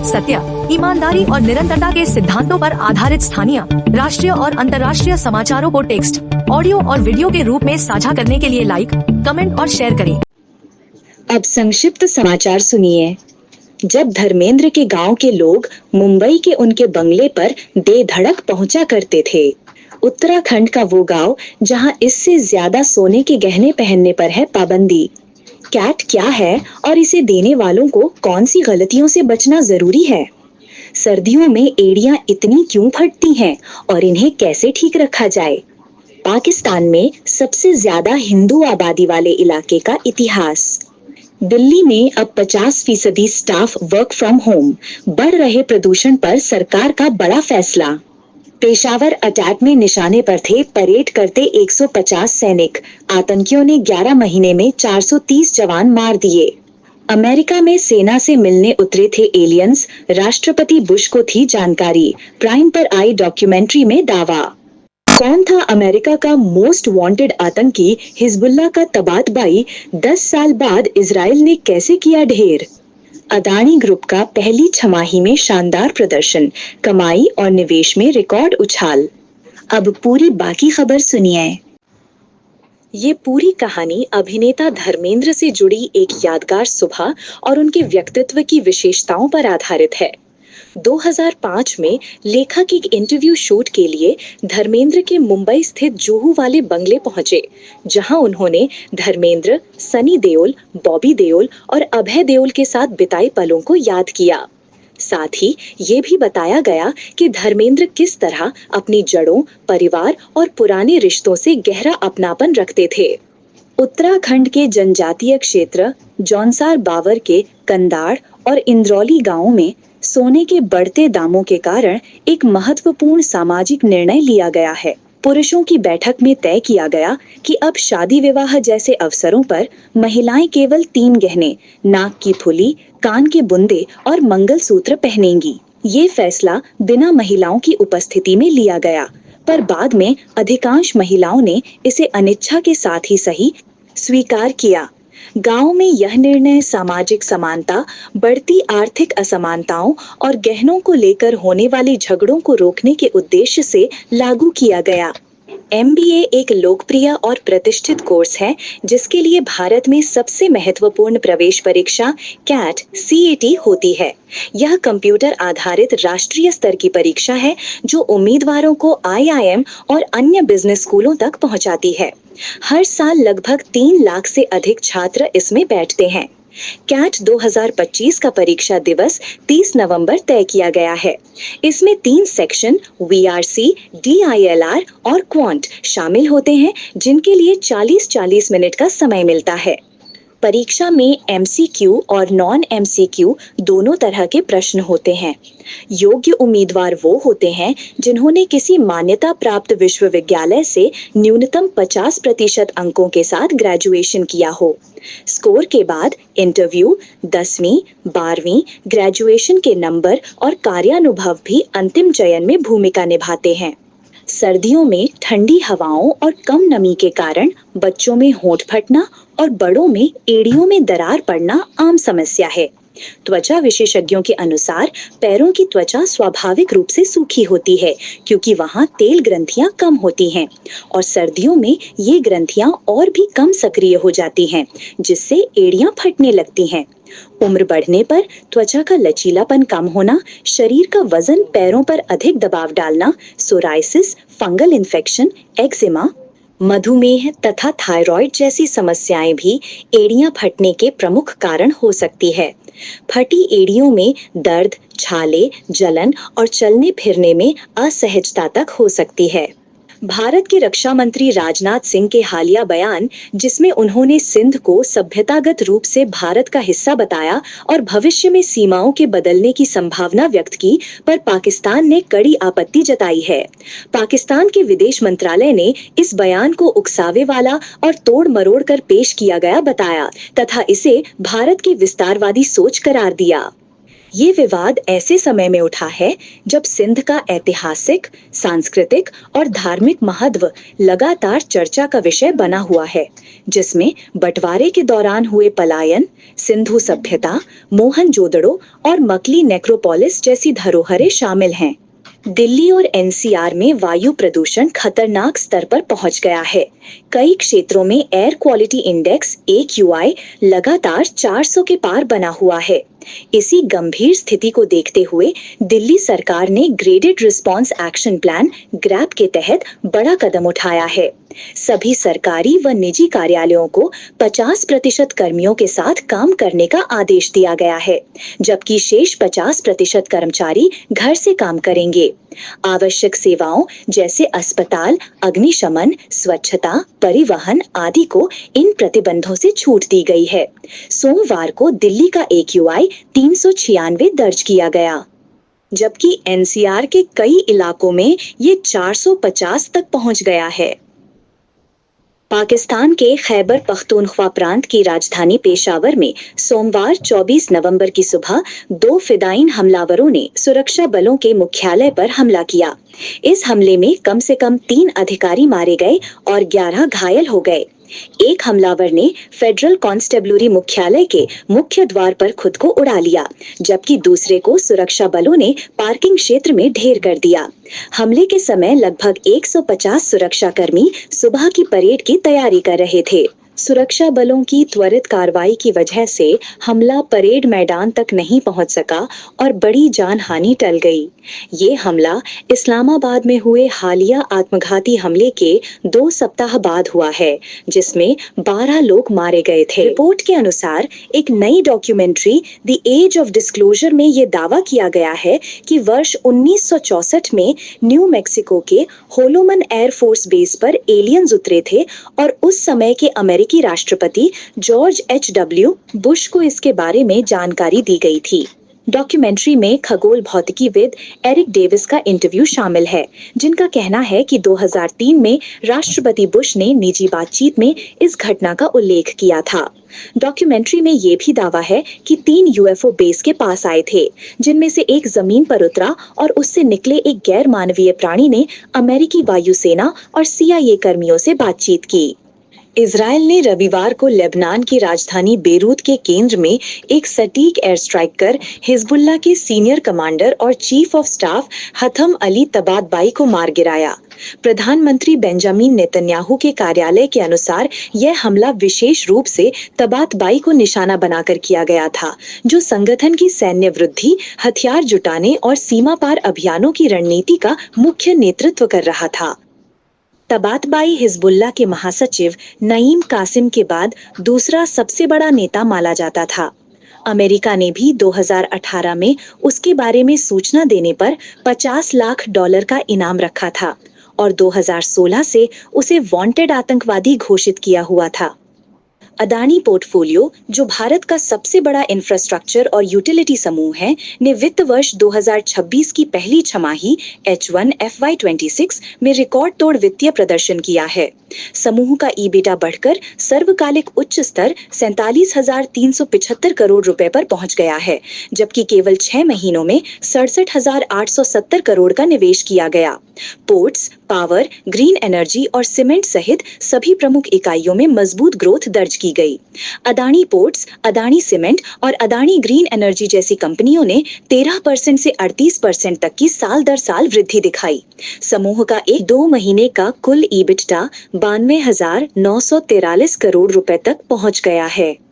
सत्य, ईमानदारी और निरंतरता के सिद्धांतों पर आधारित स्थानीय, राष्ट्रीय और अंतर्राष्ट्रीय समाचारों को टेक्स्ट, ऑडियो और वीडियो के रूप में साझा करने के लिए लाइक, कमेंट और शेयर करें। अब संक्षिप्त समाचार सुनिए। जब धर्मेंद्र के गांव के लोग मुंबई के उनके बंगले पर बेधड़क पहुंचा करते थे। उत्तराखंड का वो गांव जहां इससे ज्यादा सोने के गहने पहनने पर है पाबंदी। कैट क्या है और इसे देने वालों को कौन सी गलतियों से बचना जरूरी है? सर्दियों में एड़ियां इतनी क्यों फटती हैं और इन्हें कैसे ठीक रखा जाए? पाकिस्तान में सबसे ज्यादा हिंदू आबादी वाले इलाके का इतिहास। दिल्ली में अब 50% स्टाफ वर्क फ्रॉम होम। बढ़ रहे प्रदूषण पर सरकार का बड़ा फैसला। पेशावर अटैक में निशाने पर थे परेड करते 150 सैनिक। आतंकियों ने 11 महीने में 430 जवान मार दिए। अमेरिका में सेना से मिलने उतरे थे एलियंस। राष्ट्रपति बुश को थी जानकारी। प्राइम पर आई डॉक्यूमेंट्री में दावा। कौन था अमेरिका का मोस्ट वांटेड आतंकी? हिजबुल्लाह का तबादबाई। 10 साल बाद इजराइल ने कैसे किया ढेर? अदानी ग्रुप का पहली छमाही में शानदार प्रदर्शन। कमाई और निवेश में रिकॉर्ड उछाल। अब पूरी बाकी खबर सुनिए। ये पूरी कहानी अभिनेता धर्मेंद्र से जुड़ी एक यादगार सुबह और उनके व्यक्तित्व की विशेषताओं पर आधारित है। 2005 में लेखक एक इंटरव्यू शूट के लिए धर्मेंद्र के मुंबई स्थित जुहू वाले बंगले पहुंचे, जहां उन्होंने धर्मेंद्र, सनी देओल, बॉबी देओल और अभय देओल के साथ बिताए पलों को याद किया। साथ ही ये भी बताया गया कि धर्मेंद्र किस तरह अपनी जड़ों, परिवार और पुराने रिश्तों से गहरा अपनापन रखते थे। उत्तराखंड के जनजातीय क्षेत्र जौनसार बावर के कंदाड़ और इंद्रौली गांवों में सोने के बढ़ते दामों के कारण एक महत्वपूर्ण सामाजिक निर्णय लिया गया है। पुरुषों की बैठक में तय किया गया कि अब शादी विवाह जैसे अवसरों पर महिलाएं केवल 3 गहने, नाक की फुली, कान के बुंदे और मंगलसूत्र पहनेंगी। ये फैसला बिना महिलाओं की उपस्थिति में लिया गया, पर बाद में अधिकांश महिलाओं ने इसे अनिच्छा के साथ ही सही स्वीकार किया। गांव में यह निर्णय सामाजिक समानता, बढ़ती आर्थिक असमानताओं और गहनों को लेकर होने वाले झगड़ों को रोकने के उद्देश्य से लागू किया गया। MBA एक लोकप्रिय और प्रतिष्ठित कोर्स है, जिसके लिए भारत में सबसे महत्वपूर्ण प्रवेश परीक्षा कैट CAT होती है। यह कंप्यूटर आधारित राष्ट्रीय स्तर की परीक्षा है जो उम्मीदवारों को IIM और अन्य बिजनेस स्कूलों तक पहुंचाती है। हर साल लगभग 3 लाख से अधिक छात्र इसमें बैठते हैं। कैट 2025 का परीक्षा दिवस 30 नवंबर तय किया गया है। इसमें 3 सेक्शन VRC, DILR और क्वांट शामिल होते हैं, जिनके लिए 40-40 मिनट का समय मिलता है। परीक्षा में MCQ और नॉन MCQ दोनों तरह के प्रश्न होते हैं। योग्य उम्मीदवार वो होते हैं जिन्होंने किसी मान्यता प्राप्त विश्वविद्यालय से न्यूनतम 50% अंकों के साथ ग्रेजुएशन किया हो। स्कोर के बाद इंटरव्यू, 10वीं, 12वीं, ग्रेजुएशन के नंबर और कार्यानुभव भी अंतिम चयन में भूमिका निभाते हैं। सर्दियों में ठंडी हवाओं और कम नमी के कारण बच्चों में होंठ फटना और बड़ों में एड़ियों में दरार पड़ना आम समस्या है। त्वचा विशेषज्ञों के अनुसार पैरों की त्वचा स्वाभाविक रूप से सूखी होती है, क्योंकि वहां तेल ग्रंथियां कम होती हैं और सर्दियों में ये ग्रंथियां और भी कम सक्रिय हो जाती हैं, जिससे एड़ियां फटने लगती हैं। उम्र बढ़ने पर त्वचा का लचीलापन कम होना, शरीर का वजन पैरों पर अधिक दबाव डालना, सोराइसिस, फंगल इन्फेक्शन, एक्जिमा, मधुमेह तथा थायराइड जैसी समस्याएं भी एड़ियां फटने के प्रमुख कारण हो सकती है। फटी एड़ियों में दर्द, छाले, जलन और चलने फिरने में असहजता तक हो सकती है। भारत के रक्षा मंत्री राजनाथ सिंह के हालिया बयान, जिसमें उन्होंने सिंध को सभ्यतागत रूप से भारत का हिस्सा बताया और भविष्य में सीमाओं के बदलने की संभावना व्यक्त की, पर पाकिस्तान ने कड़ी आपत्ति जताई है। पाकिस्तान के विदेश मंत्रालय ने इस बयान को उकसावे वाला और तोड़ मरोड़ कर पेश किया गया बताया तथा इसे भारत की विस्तारवादी सोच करार दिया। ये विवाद ऐसे समय में उठा है जब सिंध का ऐतिहासिक, सांस्कृतिक और धार्मिक महत्व लगातार चर्चा का विषय बना हुआ है, जिसमें बंटवारे के दौरान हुए पलायन, सिंधु सभ्यता, मोहनजोदड़ो और मकली नेक्रोपोलिस जैसी धरोहरें शामिल हैं। दिल्ली और एनसीआर में वायु प्रदूषण खतरनाक स्तर पर पहुंच गया है। कई क्षेत्रों में एयर क्वालिटी इंडेक्स AQI लगातार 400 के पार बना हुआ है। इसी गंभीर स्थिति को देखते हुए दिल्ली सरकार ने graded response action plan grab के तहत बड़ा कदम उठाया है। सभी सरकारी व निजी कार्यालयों को 50% कर्मियों के साथ काम करने का आदेश दिया गया है, जबकि शेष 50% कर्मचारी घर से काम करेंगे। आवश्यक सेवाओं जैसे अस्पताल, अग्निशमन, स्वच्छता, परिवहन आदि को इन प्रतिबंधों से छूट दी गई है। सोमवार को दिल्ली का AQI 396 दर्ज किया गया, जबकि एनसीआर के कई इलाकों में ये 450 तक पहुंच गया है। पाकिस्तान के खैबर पख्तूनख्वा प्रांत की राजधानी पेशावर में सोमवार 24 नवंबर की सुबह 2 फिदायीन हमलावरों ने सुरक्षा बलों के मुख्यालय पर हमला किया। इस हमले में कम से कम 3 अधिकारी मारे गए और 11 घायल हो गए। एक हमलावर ने फेडरल कांस्टेबलरी मुख्यालय के मुख्य द्वार पर खुद को उड़ा लिया, जबकि दूसरे को सुरक्षा बलों ने पार्किंग क्षेत्र में ढेर कर दिया। हमले के समय लगभग 150 सुरक्षाकर्मी सुबह की परेड की तैयारी कर रहे थे। सुरक्षा बलों की त्वरित कार्रवाई की वजह से हमला परेड मैदान तक नहीं पहुंच सका और बड़ी जान हानि टल गई। ये हमला इस्लामाबाद में हुए हालिया आत्मघाती हमले के 2 सप्ताह बाद हुआ है, जिसमें 12 लोग मारे गए थे। रिपोर्ट के अनुसार एक नई documentary the age of disclosure में ये दावा किया गया है कि वर्ष 1964 में न्यू मैक्सिको के होलोमन एयरफोर्स बेस पर एलियंस उतरे थे और उस समय के अमेरिकी राष्ट्रपति जॉर्ज H.W. बुश को इसके बारे में जानकारी दी गई थी। डॉक्यूमेंट्री में खगोल भौतिकीविद एरिक डेविस का इंटरव्यू शामिल है, जिनका कहना है कि 2003 में राष्ट्रपति बुश ने निजी बातचीत में इस घटना का उल्लेख किया था। डॉक्यूमेंट्री में ये भी दावा है कि 3 UFO बेस के पास आए थे, जिनमें से एक जमीन पर उतरा और उससे निकले एक गैर मानवीय प्राणी ने अमेरिकी वायुसेना और CIA कर्मियों से बातचीत की। इजराइल ने रविवार को लेबनान की राजधानी बेरूत के केंद्र में एक सटीक एयर स्ट्राइक कर हिजबुल्लाह के सीनियर कमांडर और chief of staff Haytham Ali Tabatabai को मार गिराया। प्रधानमंत्री बेंजामिन नेतन्याहू के कार्यालय के अनुसार यह हमला विशेष रूप से तबातबाई को निशाना बनाकर किया गया था, जो संगठन की सैन्य वृद्धि, हथियार जुटाने और सीमा पार अभियानों की रणनीति का मुख्य नेतृत्व कर रहा था। तबातबाई हिजबुल्लाह के महासचिव नईम कासिम के बाद दूसरा सबसे बड़ा नेता माना जाता था। अमेरिका ने भी 2018 में उसके बारे में सूचना देने पर $50 लाख का इनाम रखा था और 2016 से उसे वांटेड आतंकवादी घोषित किया हुआ था। अदानी पोर्टफोलियो, जो भारत का सबसे बड़ा इंफ्रास्ट्रक्चर और यूटिलिटी समूह है, ने वित्त वर्ष 2026 की पहली छमाही H1 FY26 में रिकॉर्ड तोड़ वित्तीय प्रदर्शन किया है। समूह का EBITDA बढ़कर सर्वकालिक उच्च स्तर 47,375 करोड़ रुपए पर पहुंच गया है, जबकि केवल 6 महीनों में 67,870 करोड़ का निवेश किया गया। पोर्ट्स, पावर, ग्रीन एनर्जी और सीमेंट सहित सभी प्रमुख इकाइयों में मजबूत ग्रोथ दर्ज की गई। अदानी पोर्ट्स, अदानी सीमेंट और अदानी ग्रीन एनर्जी जैसी कंपनियों ने 13% से 38% तक की साल दर साल वृद्धि दिखाई। समूह का 1-2 महीने का कुल EBITDA 92,943 करोड़ रुपए तक पहुंच गया है।